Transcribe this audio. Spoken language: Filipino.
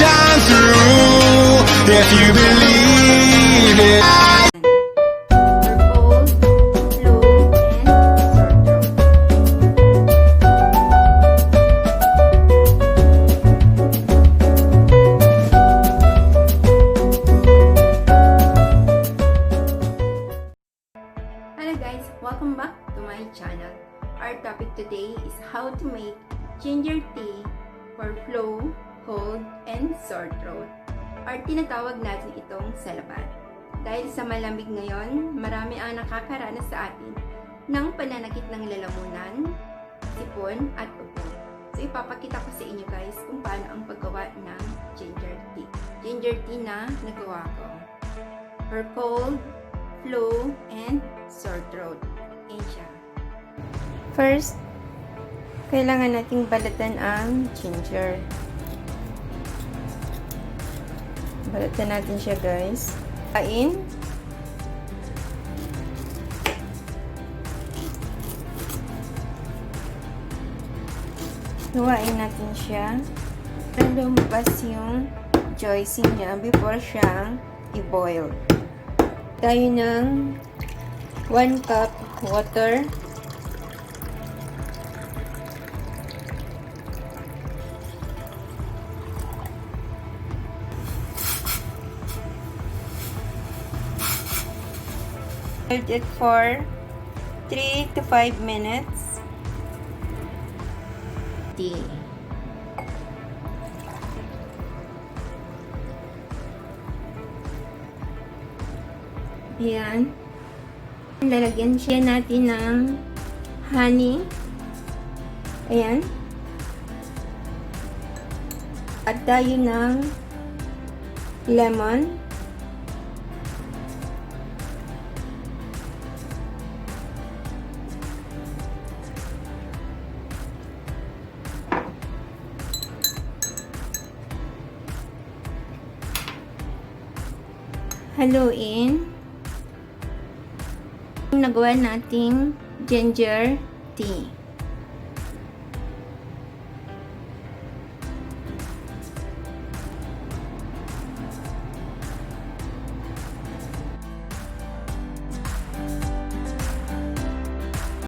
shine through if you believe it. Cold, flu, and sore throat. Hello guys, welcome back to my channel. Our topic today is how to make ginger tea for flu, cold, and sore throat. Or tinatawag natin itong salabat. Dahil sa malamig ngayon, marami ang nakakaranas sa atin ng pananakit ng lalamunan, sipon, at ubo. So ipapakita ko sa inyo guys kung paano ang paggawa ng ginger tea. Ginger tea na nagawa ko. For cold, flu, and sore throat. Ayan siya. First, kailangan nating balatan ang ginger. Balatan natin siya guys. Kain. Luwain natin siya. Lumabas yung juicy niya before siyang i-boil. Tayo ng 1 cup water. Hold it for 3 to 5 minutes. Tea. Ayan. Lalagyan siya natin ng honey. Ayan. At tayo ng lemon. Haluin. Nagawa nating ginger tea.